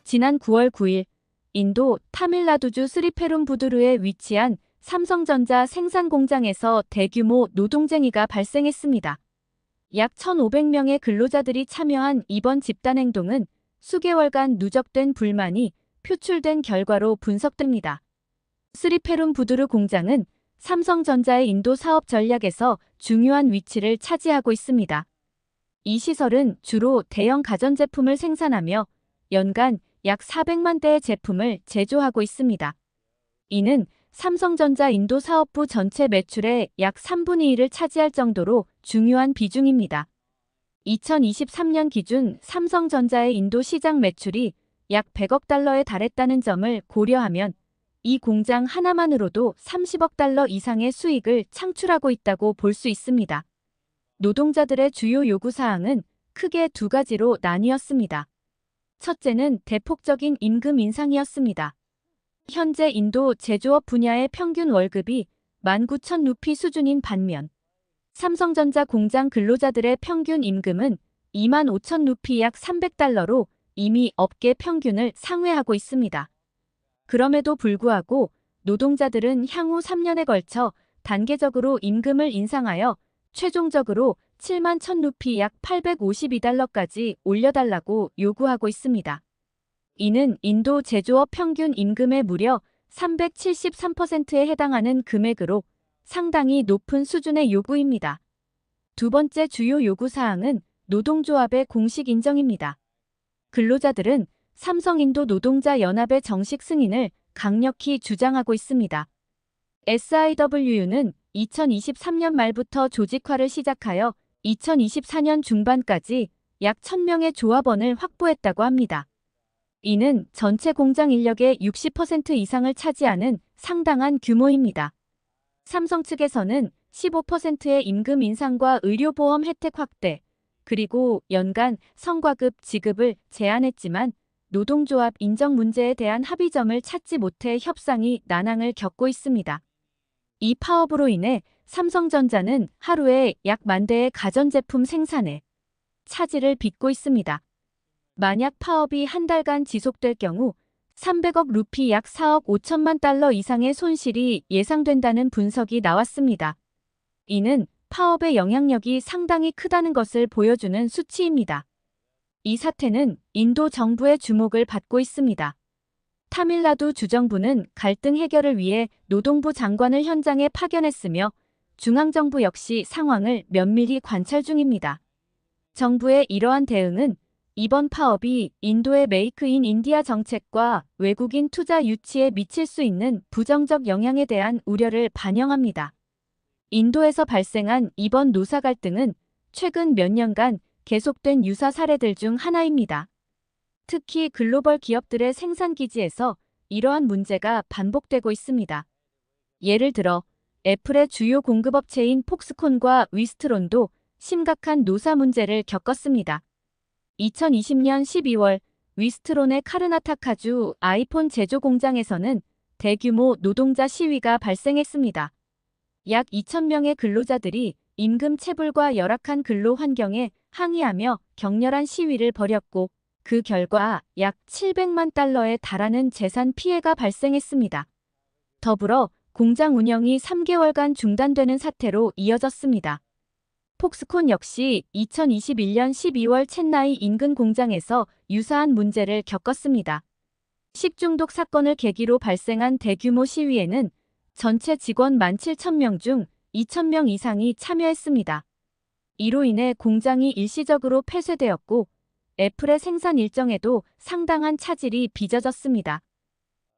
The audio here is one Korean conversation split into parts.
지난 9월 9일 인도 타밀나두주 스리페룸부두르에 위치한 삼성전자 생산 공장에서 대규모 노동쟁의가 발생했습니다. 약 1,500명의 근로자들이 참여한 이번 집단행동은 수개월간 누적된 불만이 표출된 결과로 분석됩니다. 스리페룸부두르 공장은 삼성전자의 인도 사업 전략에서 중요한 위치를 차지하고 있습니다. 이 시설은 주로 대형 가전제품을 생산하며 연간 약 400만 대의 제품을 제조하고 있습니다. 이는 삼성전자 인도 사업부 전체 매출의 약 3분의 1을 차지할 정도로 중요한 비중입니다. 2023년 기준 삼성전자의 인도 시장 매출이 약 100억 달러에 달했다는 점을 고려하면 이 공장 하나만으로도 30억 달러 이상의 수익을 창출하고 있다고 볼 수 있습니다. 노동자들의 주요 요구사항은 크게 두 가지로 나뉘었습니다. 첫째는 대폭적인 임금 인상이었습니다. 현재 인도 제조업 분야의 평균 월급이 19,000루피 수준인 반면 삼성전자 공장 근로자들의 평균 임금은 25,000루피 약 300달러로 이미 업계 평균을 상회하고 있습니다. 그럼에도 불구하고 노동자들은 향후 3년에 걸쳐 단계적으로 임금을 인상하여 최종적으로 71,000루피 약 852달러까지 올려달라고 요구하고 있습니다. 이는 인도 제조업 평균 임금의 무려 373%에 해당하는 금액으로 상당히 높은 수준의 요구입니다. 두 번째 주요 요구사항은 노동조합의 공식 인정입니다. 근로자들은 삼성인도 노동자 연합의 정식 승인을 강력히 주장하고 있습니다. SIWU는 2023년 말부터 조직화를 시작하여 2024년 중반까지 약 1,000명의 조합원을 확보했다고 합니다. 이는 전체 공장 인력의 60% 이상을 차지하는 상당한 규모입니다. 삼성 측에서는 15%의 임금 인상과 의료보험 혜택 확대, 그리고 연간 성과급 지급을 제안했지만 노동조합 인정 문제에 대한 합의점을 찾지 못해 협상이 난항을 겪고 있습니다. 이 파업으로 인해 삼성전자는 하루에 약 10,000대의 가전제품 생산에 차질을 빚고 있습니다. 만약 파업이 한 달간 지속될 경우 300억 루피 약 4억 5천만 달러 이상의 손실이 예상된다는 분석이 나왔습니다. 이는 파업의 영향력이 상당히 크다는 것을 보여주는 수치입니다. 이 사태는 인도 정부의 주목을 받고 있습니다. 타밀나두 주정부는 갈등 해결을 위해 노동부 장관을 현장에 파견했으며 중앙정부 역시 상황을 면밀히 관찰 중입니다. 정부의 이러한 대응은 이번 파업이 인도의 메이크 인 인디아 정책과 외국인 투자 유치에 미칠 수 있는 부정적 영향에 대한 우려를 반영합니다. 인도에서 발생한 이번 노사 갈등은 최근 몇 년간 계속된 유사 사례들 중 하나입니다. 특히 글로벌 기업들의 생산 기지에서 이러한 문제가 반복되고 있습니다. 예를 들어 애플의 주요 공급업체인 폭스콘과 위스트론도 심각한 노사 문제를 겪었습니다. 2020년 12월 위스트론의 카르나타카주 아이폰 제조 공장에서는 대규모 노동자 시위가 발생했습니다. 약 2,000명의 근로자들이 임금 체불과 열악한 근로 환경에 항의하며 격렬한 시위를 벌였고 그 결과 약 700만 달러에 달하는 재산 피해가 발생했습니다. 더불어 공장 운영이 3개월간 중단되는 사태로 이어졌습니다. 폭스콘 역시 2021년 12월 첸나이 인근 공장에서 유사한 문제를 겪었습니다. 식중독 사건을 계기로 발생한 대규모 시위에는 전체 직원 17,000명 중 2,000명 이상이 참여했습니다. 이로 인해 공장이 일시적으로 폐쇄되었고 애플의 생산 일정에도 상당한 차질이 빚어졌습니다.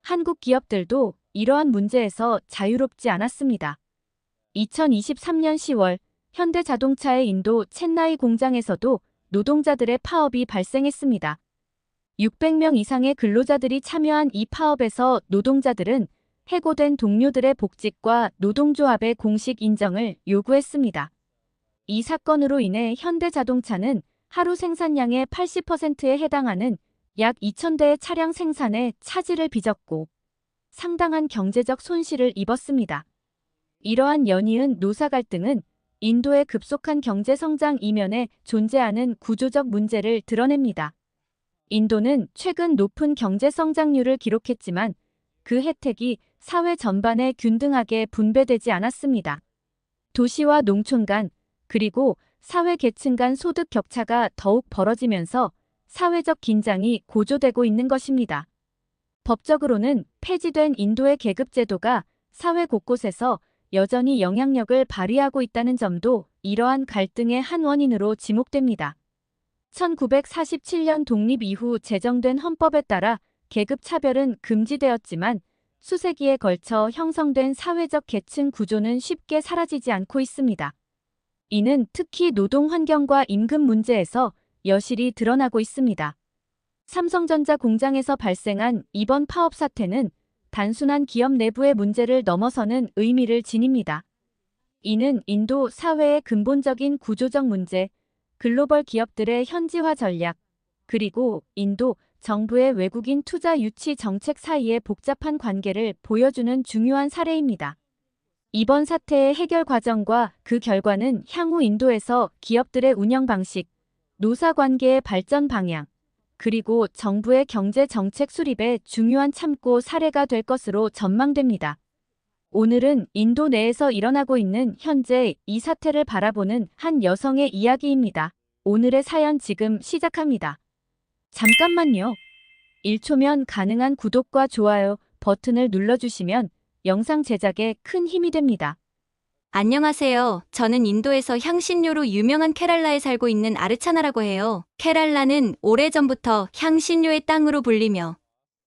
한국 기업들도 이러한 문제에서 자유롭지 않았습니다. 2023년 10월 현대자동차의 인도 첸나이 공장에서도 노동자들의 파업이 발생했습니다. 600명 이상의 근로자들이 참여한 이 파업에서 노동자들은 해고된 동료들의 복직과 노동조합의 공식 인정을 요구했습니다. 이 사건으로 인해 현대자동차는 하루 생산량의 80%에 해당하는 약 2,000대의 차량 생산에 차질을 빚었고 상당한 경제적 손실을 입었습니다. 이러한 연이은 노사 갈등은 인도의 급속한 경제 성장 이면에 존재하는 구조적 문제를 드러냅니다. 인도는 최근 높은 경제 성장률을 기록했지만 그 혜택이 사회 전반에 균등하게 분배되지 않았습니다. 도시와 농촌 간, 그리고 사회 계층 간 소득 격차가 더욱 벌어지면서 사회적 긴장이 고조되고 있는 것입니다. 법적으로는 폐지된 인도의 계급제도가 사회 곳곳에서 여전히 영향력을 발휘하고 있다는 점도 이러한 갈등의 한 원인으로 지목됩니다. 1947년 독립 이후 제정된 헌법에 따라 계급 차별은 금지되었지만 수세기에 걸쳐 형성된 사회적 계층 구조는 쉽게 사라지지 않고 있습니다. 이는 특히 노동 환경과 임금 문제에서 여실히 드러나고 있습니다. 삼성전자 공장에서 발생한 이번 파업 사태는 단순한 기업 내부의 문제를 넘어서는 의미를 지닙니다. 이는 인도 사회의 근본적인 구조적 문제, 글로벌 기업들의 현지화 전략, 그리고 인도 정부의 외국인 투자 유치 정책 사이의 복잡한 관계를 보여주는 중요한 사례입니다. 이번 사태의 해결 과정과 그 결과는 향후 인도에서 기업들의 운영 방식, 노사 관계의 발전 방향, 그리고 정부의 경제 정책 수립에 중요한 참고 사례가 될 것으로 전망됩니다. 오늘은 인도 내에서 일어나고 있는 현재 이 사태를 바라보는 한 여성의 이야기입니다. 오늘의 사연 지금 시작합니다. 잠깐만요. 1초면 가능한 구독과 좋아요 버튼을 눌러주시면 영상 제작에 큰 힘이 됩니다. 안녕하세요. 저는 인도에서 향신료로 유명한 케랄라에 살고 있는 아르차나라고 해요. 케랄라는 오래전부터 향신료의 땅으로 불리며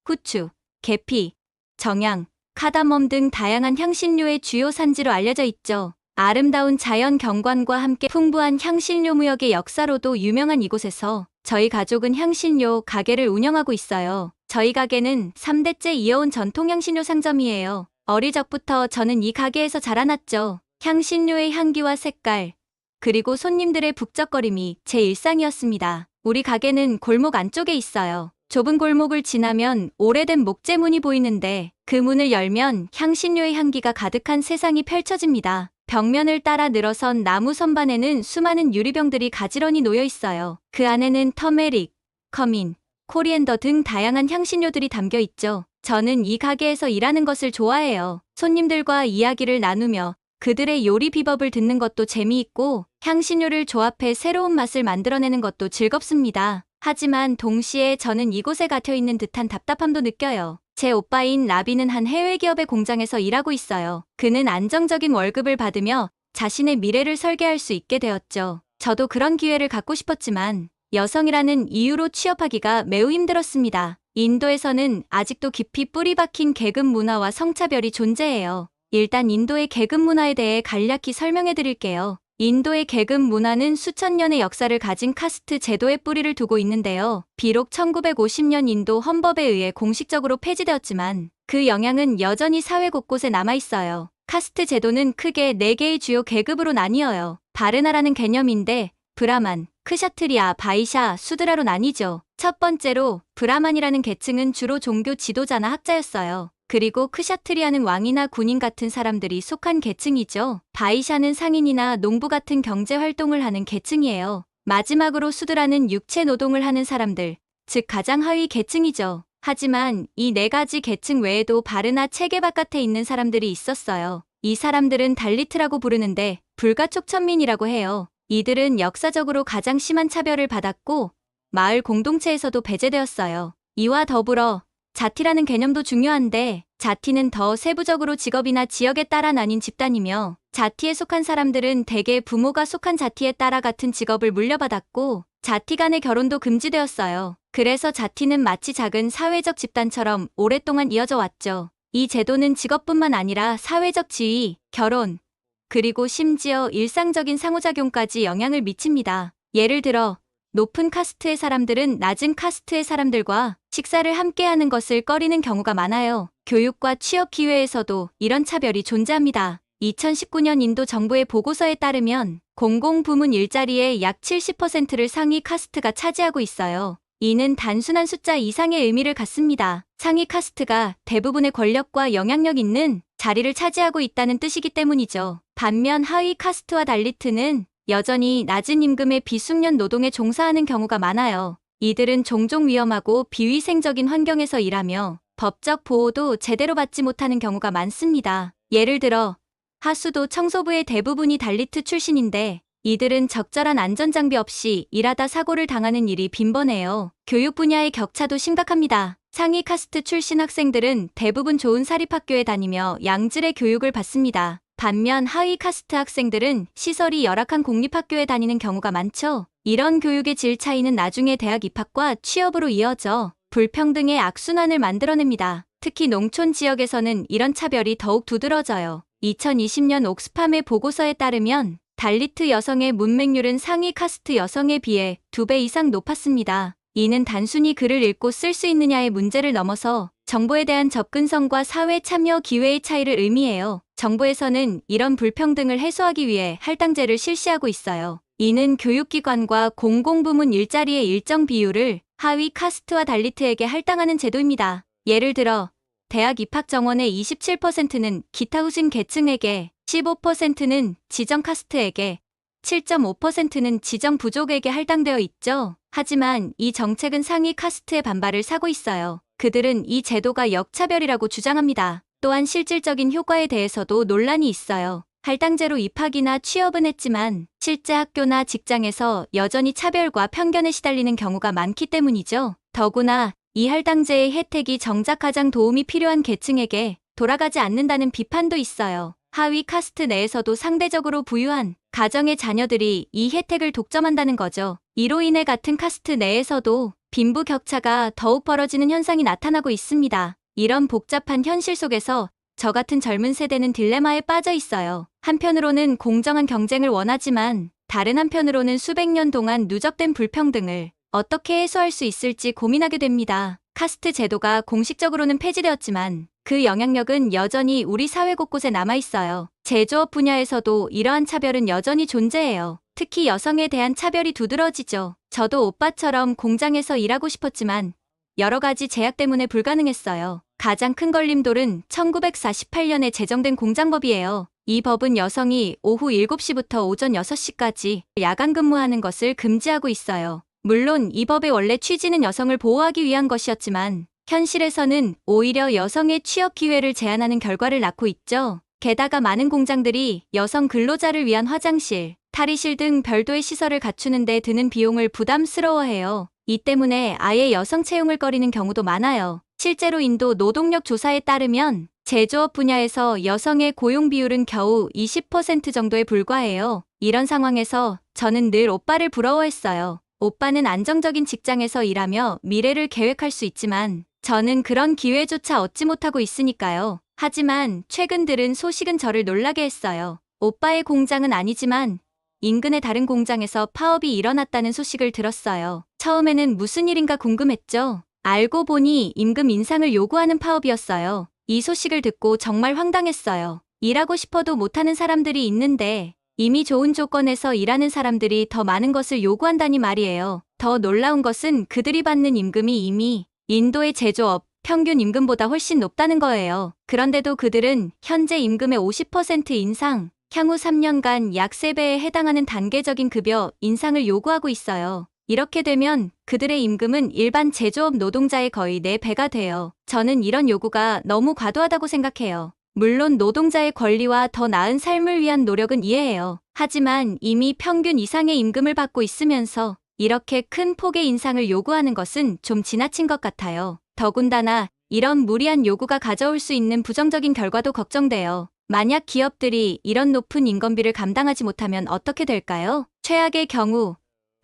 후추, 계피, 정향, 카다멈 등 다양한 향신료의 주요 산지로 알려져 있죠. 아름다운 자연 경관과 함께 풍부한 향신료 무역의 역사로도 유명한 이곳에서 저희 가족은 향신료 가게를 운영하고 있어요. 저희 가게는 3대째 이어온 전통 향신료 상점이에요. 어릴 적부터 저는 이 가게에서 자라났죠. 향신료의 향기와 색깔, 그리고 손님들의 북적거림이 제 일상이었습니다. 우리 가게는 골목 안쪽에 있어요. 좁은 골목을 지나면 오래된 목재문이 보이는데 그 문을 열면 향신료의 향기가 가득한 세상이 펼쳐집니다. 벽면을 따라 늘어선 나무 선반에는 수많은 유리병들이 가지런히 놓여 있어요. 그 안에는 터메릭, 커민, 코리앤더 등 다양한 향신료들이 담겨 있죠. 저는 이 가게에서 일하는 것을 좋아해요. 손님들과 이야기를 나누며 그들의 요리 비법을 듣는 것도 재미있고 향신료를 조합해 새로운 맛을 만들어내는 것도 즐겁습니다. 하지만 동시에 저는 이곳에 갇혀 있는 듯한 답답함도 느껴요. 제 오빠인 라비는 한 해외 기업의 공장에서 일하고 있어요. 그는 안정적인 월급을 받으며 자신의 미래를 설계할 수 있게 되었죠. 저도 그런 기회를 갖고 싶었지만 여성이라는 이유로 취업하기가 매우 힘들었습니다. 인도에서는 아직도 깊이 뿌리 박힌 계급 문화와 성차별이 존재해요. 일단 인도의 계급 문화에 대해 간략히 설명해 드릴게요. 인도의 계급 문화는 수천 년의 역사를 가진 카스트 제도에 뿌리를 두고 있는데요. 비록 1950년 인도 헌법에 의해 공식적으로 폐지되었지만 그 영향은 여전히 사회 곳곳에 남아있어요. 카스트 제도는 크게 4개의 주요 계급으로 나뉘어요. 바르나라는 개념인데 브라만, 크샤트리아, 바이샤, 수드라로 나뉘죠. 첫 번째로 브라만이라는 계층은 주로 종교 지도자나 학자였어요. 그리고 크샤트리아는 왕이나 군인 같은 사람들이 속한 계층이죠. 바이샤는 상인이나 농부 같은 경제 활동을 하는 계층이에요. 마지막으로 수드라는 육체 노동을 하는 사람들, 즉 가장 하위 계층이죠. 하지만 이 4가지 계층 외에도 바르나 체계 바깥에 있는 사람들이 있었어요. 이 사람들은 달리트라고 부르는데 불가촉천민이라고 해요. 이들은 역사적으로 가장 심한 차별을 받았고 마을 공동체에서도 배제되었어요. 이와 더불어 자티라는 개념도 중요한데 자티는 더 세부적으로 직업이나 지역에 따라 나뉜 집단이며 자티에 속한 사람들은 대개 부모가 속한 자티에 따라 같은 직업을 물려받았고 자티 간의 결혼도 금지되었어요. 그래서 자티는 마치 작은 사회적 집단처럼 오랫동안 이어져 왔죠. 이 제도는 직업뿐만 아니라 사회적 지위, 결혼, 그리고 심지어 일상적인 상호작용까지 영향을 미칩니다. 예를 들어 높은 카스트의 사람들은 낮은 카스트의 사람들과 식사를 함께하는 것을 꺼리는 경우가 많아요. 교육과 취업 기회에서도 이런 차별이 존재합니다. 2019년 인도 정부의 보고서에 따르면 공공부문 일자리의 약 70%를 상위 카스트가 차지하고 있어요. 이는 단순한 숫자 이상의 의미를 갖습니다. 상위 카스트가 대부분의 권력과 영향력 있는 자리를 차지하고 있다는 뜻이기 때문이죠. 반면 하위 카스트와 달리트는 여전히 낮은 임금의 비숙련 노동에 종사하는 경우가 많아요. 이들은 종종 위험하고 비위생적인 환경에서 일하며 법적 보호도 제대로 받지 못하는 경우가 많습니다. 예를 들어 하수도 청소부의 대부분이 달리트 출신인데 이들은 적절한 안전장비 없이 일하다 사고를 당하는 일이 빈번해요. 교육 분야의 격차도 심각합니다. 상위 카스트 출신 학생들은 대부분 좋은 사립학교에 다니며 양질의 교육을 받습니다. 반면 하위 카스트 학생들은 시설이 열악한 공립학교에 다니는 경우가 많죠. 이런 교육의 질 차이는 나중에 대학 입학과 취업으로 이어져 불평등의 악순환을 만들어냅니다. 특히 농촌 지역에서는 이런 차별이 더욱 두드러져요. 2020년 옥스팜의 보고서에 따르면 달리트 여성의 문맹률은 상위 카스트 여성에 비해 2배 이상 높았습니다. 이는 단순히 글을 읽고 쓸 수 있느냐의 문제를 넘어서 정보에 대한 접근성과 사회 참여 기회의 차이를 의미해요. 정부에서는 이런 불평등을 해소하기 위해 할당제를 실시하고 있어요. 이는 교육기관과 공공부문 일자리의 일정 비율을 하위 카스트와 달리트에게 할당하는 제도입니다. 예를 들어 대학 입학 정원의 27%는 기타 후진 계층에게, 15%는 지정 카스트에게, 7.5%는 지정 부족에게 할당되어 있죠. 하지만 이 정책은 상위 카스트의 반발을 사고 있어요. 그들은 이 제도가 역차별이라고 주장합니다. 또한 실질적인 효과에 대해서도 논란이 있어요. 할당제로 입학이나 취업은 했지만 실제 학교나 직장에서 여전히 차별과 편견에 시달리는 경우가 많기 때문이죠. 더구나 이 할당제의 혜택이 정작 가장 도움이 필요한 계층에게 돌아가지 않는다는 비판도 있어요. 하위 카스트 내에서도 상대적으로 부유한 가정의 자녀들이 이 혜택을 독점한다는 거죠. 이로 인해 같은 카스트 내에서도 빈부 격차가 더욱 벌어지는 현상이 나타나고 있습니다. 이런 복잡한 현실 속에서 저 같은 젊은 세대는 딜레마에 빠져 있어요. 한편으로는 공정한 경쟁을 원하지만 다른 한편으로는 수백 년 동안 누적된 불평등을 어떻게 해소할 수 있을지 고민하게 됩니다. 카스트 제도가 공식적으로는 폐지되었지만 그 영향력은 여전히 우리 사회 곳곳에 남아있어요. 제조업 분야에서도 이러한 차별은 여전히 존재해요. 특히 여성에 대한 차별이 두드러지죠. 저도 오빠처럼 공장에서 일하고 싶었지만 여러 가지 제약 때문에 불가능했어요. 가장 큰 걸림돌은 1948년에 제정된 공장법이에요. 이 법은 여성이 오후 7시부터 오전 6시까지 야간 근무하는 것을 금지하고 있어요. 물론 이 법의 원래 취지는 여성을 보호하기 위한 것이었지만 현실에서는 오히려 여성의 취업 기회를 제한하는 결과를 낳고 있죠. 게다가 많은 공장들이 여성 근로자를 위한 화장실, 탈의실 등 별도의 시설을 갖추는 데 드는 비용을 부담스러워해요. 이 때문에 아예 여성 채용을 꺼리는 경우도 많아요. 실제로 인도 노동력 조사에 따르면 제조업 분야에서 여성의 고용 비율은 겨우 20% 정도에 불과해요. 이런 상황에서 저는 늘 오빠를 부러워했어요. 오빠는 안정적인 직장에서 일하며 미래를 계획할 수 있지만 저는 그런 기회조차 얻지 못하고 있으니까요. 하지만 최근 들은 소식은 저를 놀라게 했어요. 오빠의 공장은 아니지만 인근의 다른 공장에서 파업이 일어났다는 소식을 들었어요. 처음에는 무슨 일인가 궁금했죠. 알고 보니 임금 인상을 요구하는 파업이었어요. 이 소식을 듣고 정말 황당했어요. 일하고 싶어도 못하는 사람들이 있는데 이미 좋은 조건에서 일하는 사람들이 더 많은 것을 요구한다니 말이에요. 더 놀라운 것은 그들이 받는 임금이 이미 인도의 제조업 평균 임금보다 훨씬 높다는 거예요. 그런데도 그들은 현재 임금의 50% 인상, 향후 3년간 약 3배에 해당하는 단계적인 급여 인상을 요구하고 있어요. 이렇게 되면 그들의 임금은 일반 제조업 노동자의 거의 4배가 돼요. 저는 이런 요구가 너무 과도하다고 생각해요. 물론 노동자의 권리와 더 나은 삶을 위한 노력은 이해해요. 하지만 이미 평균 이상의 임금을 받고 있으면서 이렇게 큰 폭의 인상을 요구하는 것은 좀 지나친 것 같아요. 더군다나 이런 무리한 요구가 가져올 수 있는 부정적인 결과도 걱정돼요. 만약 기업들이 이런 높은 인건비를 감당하지 못하면 어떻게 될까요? 최악의 경우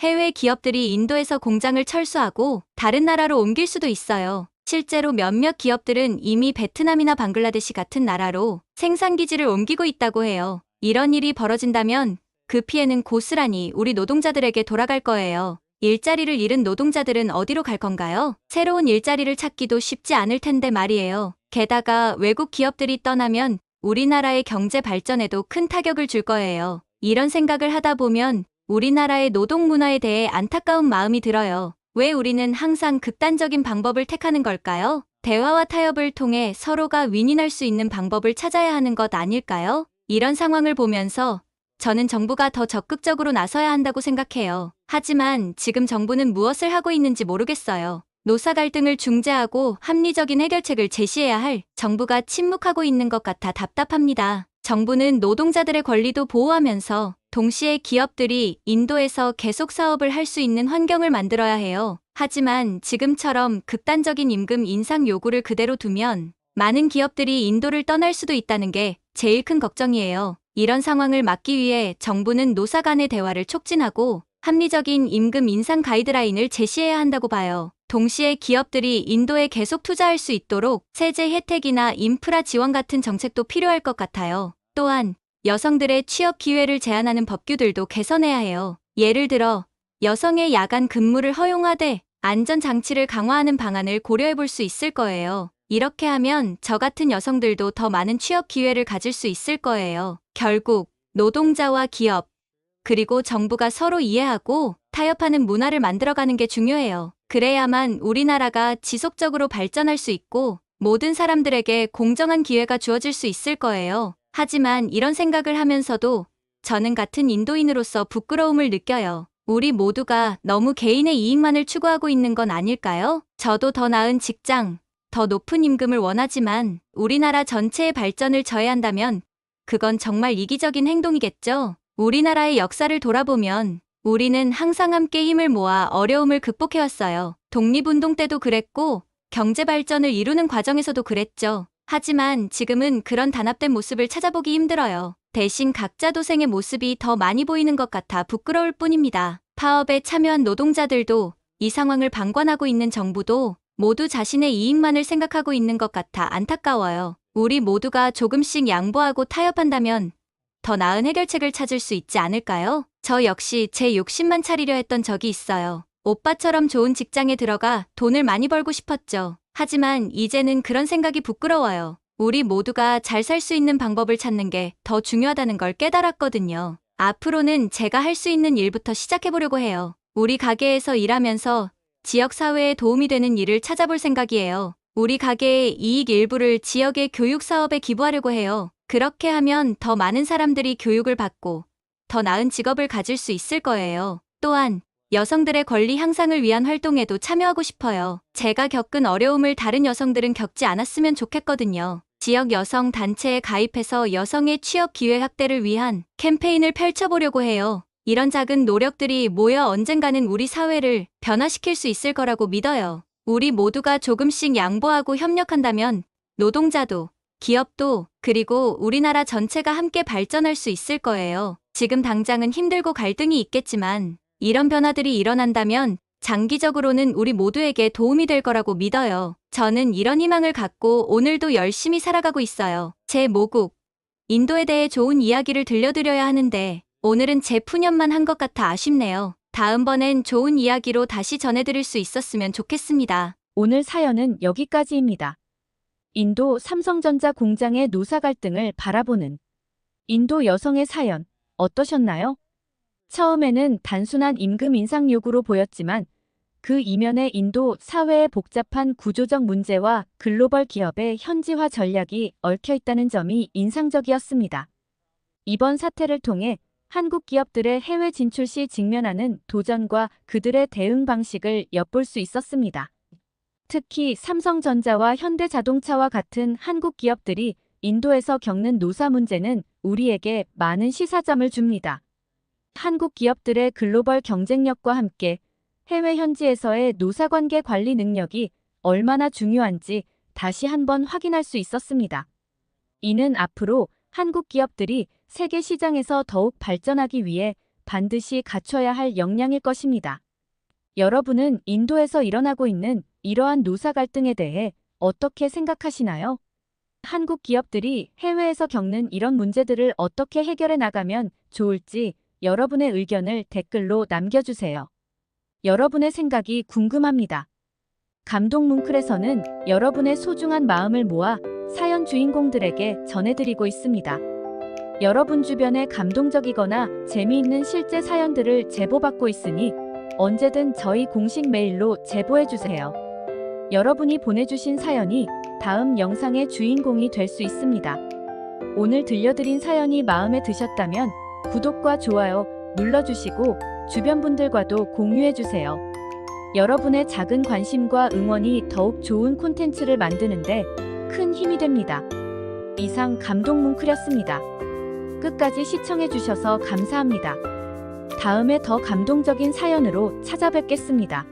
해외 기업들이 인도에서 공장을 철수하고 다른 나라로 옮길 수도 있어요. 실제로 몇몇 기업들은 이미 베트남이나 방글라데시 같은 나라로 생산기지를 옮기고 있다고 해요. 이런 일이 벌어진다면 그 피해는 고스란히 우리 노동자들에게 돌아갈 거예요. 일자리를 잃은 노동자들은 어디로 갈 건가요? 새로운 일자리를 찾기도 쉽지 않을 텐데 말이에요. 게다가 외국 기업들이 떠나면 우리나라의 경제 발전에도 큰 타격을 줄 거예요. 이런 생각을 하다 보면 우리나라의 노동 문화에 대해 안타까운 마음이 들어요. 왜 우리는 항상 극단적인 방법을 택하는 걸까요? 대화와 타협을 통해 서로가 윈윈할 수 있는 방법을 찾아야 하는 것 아닐까요? 이런 상황을 보면서 저는 정부가 더 적극적으로 나서야 한다고 생각해요. 하지만 지금 정부는 무엇을 하고 있는지 모르겠어요. 노사 갈등을 중재하고 합리적인 해결책을 제시해야 할 정부가 침묵하고 있는 것 같아 답답합니다. 정부는 노동자들의 권리도 보호하면서 동시에 기업들이 인도에서 계속 사업을 할 수 있는 환경을 만들어야 해요. 하지만 지금처럼 극단적인 임금 인상 요구를 그대로 두면 많은 기업들이 인도를 떠날 수도 있다는 게 제일 큰 걱정이에요. 이런 상황을 막기 위해 정부는 노사 간의 대화를 촉진하고 합리적인 임금 인상 가이드라인을 제시해야 한다고 봐요. 동시에 기업들이 인도에 계속 투자할 수 있도록 세제 혜택이나 인프라 지원 같은 정책도 필요할 것 같아요. 또한 여성들의 취업 기회를 제한하는 법규들도 개선해야 해요. 예를 들어 여성의 야간 근무를 허용하되 안전장치를 강화하는 방안을 고려해 볼 수 있을 거예요. 이렇게 하면 저 같은 여성들도 더 많은 취업 기회를 가질 수 있을 거예요. 결국 노동자와 기업, 그리고 정부가 서로 이해하고 타협하는 문화를 만들어가는 게 중요해요. 그래야만 우리나라가 지속적으로 발전할 수 있고 모든 사람들에게 공정한 기회가 주어질 수 있을 거예요. 하지만 이런 생각을 하면서도 저는 같은 인도인으로서 부끄러움을 느껴요. 우리 모두가 너무 개인의 이익만을 추구하고 있는 건 아닐까요? 저도 더 나은 직장, 더 높은 임금을 원하지만 우리나라 전체의 발전을 저해한다면 그건 정말 이기적인 행동이겠죠? 우리나라의 역사를 돌아보면 우리는 항상 함께 힘을 모아 어려움을 극복해왔어요. 독립운동 때도 그랬고 경제 발전을 이루는 과정에서도 그랬죠. 하지만 지금은 그런 단합된 모습을 찾아보기 힘들어요. 대신 각자 도생의 모습이 더 많이 보이는 것 같아 부끄러울 뿐입니다. 파업에 참여한 노동자들도 이 상황을 방관하고 있는 정부도 모두 자신의 이익만을 생각하고 있는 것 같아 안타까워요. 우리 모두가 조금씩 양보하고 타협한다면 더 나은 해결책을 찾을 수 있지 않을까요? 저 역시 제 욕심만 차리려 했던 적이 있어요. 오빠처럼 좋은 직장에 들어가 돈을 많이 벌고 싶었죠. 하지만 이제는 그런 생각이 부끄러워요. 우리 모두가 잘 살 수 있는 방법을 찾는 게 더 중요하다는 걸 깨달았거든요. 앞으로는 제가 할 수 있는 일부터 시작해보려고 해요. 우리 가게에서 일하면서 지역사회에 도움이 되는 일을 찾아볼 생각이에요. 우리 가게의 이익 일부를 지역의 교육 사업에 기부하려고 해요. 그렇게 하면 더 많은 사람들이 교육을 받고 더 나은 직업을 가질 수 있을 거예요. 또한 여성들의 권리 향상을 위한 활동에도 참여하고 싶어요. 제가 겪은 어려움을 다른 여성들은 겪지 않았으면 좋겠거든요. 지역 여성 단체에 가입해서 여성의 취업 기회 확대를 위한 캠페인을 펼쳐보려고 해요. 이런 작은 노력들이 모여 언젠가는 우리 사회를 변화시킬 수 있을 거라고 믿어요. 우리 모두가 조금씩 양보하고 협력한다면 노동자도, 기업도, 그리고 우리나라 전체가 함께 발전할 수 있을 거예요. 지금 당장은 힘들고 갈등이 있겠지만 이런 변화들이 일어난다면 장기적으로는 우리 모두에게 도움이 될 거라고 믿어요. 저는 이런 희망을 갖고 오늘도 열심히 살아가고 있어요. 제 모국, 인도에 대해 좋은 이야기를 들려드려야 하는데 오늘은 제 푸념만 한 것 같아 아쉽네요. 다음번엔 좋은 이야기로 다시 전해드릴 수 있었으면 좋겠습니다. 오늘 사연은 여기까지입니다. 인도 삼성전자 공장의 노사 갈등을 바라보는 인도 여성의 사연 어떠셨나요? 처음에는 단순한 임금 인상 요구로 보였지만 그 이면에 인도 사회의 복잡한 구조적 문제와 글로벌 기업의 현지화 전략이 얽혀 있다는 점이 인상적이었습니다. 이번 사태를 통해 한국 기업들의 해외 진출 시 직면하는 도전과 그들의 대응 방식을 엿볼 수 있었습니다. 특히 삼성전자와 현대자동차와 같은 한국 기업들이 인도에서 겪는 노사 문제는 우리에게 많은 시사점을 줍니다. 한국 기업들의 글로벌 경쟁력과 함께 해외 현지에서의 노사관계 관리 능력이 얼마나 중요한지 다시 한번 확인할 수 있었습니다. 이는 앞으로 한국 기업들이 세계 시장에서 더욱 발전하기 위해 반드시 갖춰야 할 역량일 것입니다. 여러분은 인도에서 일어나고 있는 이러한 노사 갈등에 대해 어떻게 생각하시나요? 한국 기업들이 해외에서 겪는 이런 문제들을 어떻게 해결해 나가면 좋을지 여러분의 의견을 댓글로 남겨주세요. 여러분의 생각이 궁금합니다. 감동 뭉클에서는 여러분의 소중한 마음을 모아 사연 주인공들에게 전해드리고 있습니다. 여러분 주변에 감동적이거나 재미있는 실제 사연들을 제보받고 있으니 언제든 저희 공식 메일로 제보해주세요. 여러분이 보내주신 사연이 다음 영상의 주인공이 될 수 있습니다. 오늘 들려드린 사연이 마음에 드셨다면 구독과 좋아요 눌러주시고 주변 분들과도 공유해주세요. 여러분의 작은 관심과 응원이 더욱 좋은 콘텐츠를 만드는데 큰 힘이 됩니다. 이상 감동 뭉클이었습니다. 끝까지 시청해주셔서 감사합니다. 다음에 더 감동적인 사연으로 찾아뵙겠습니다.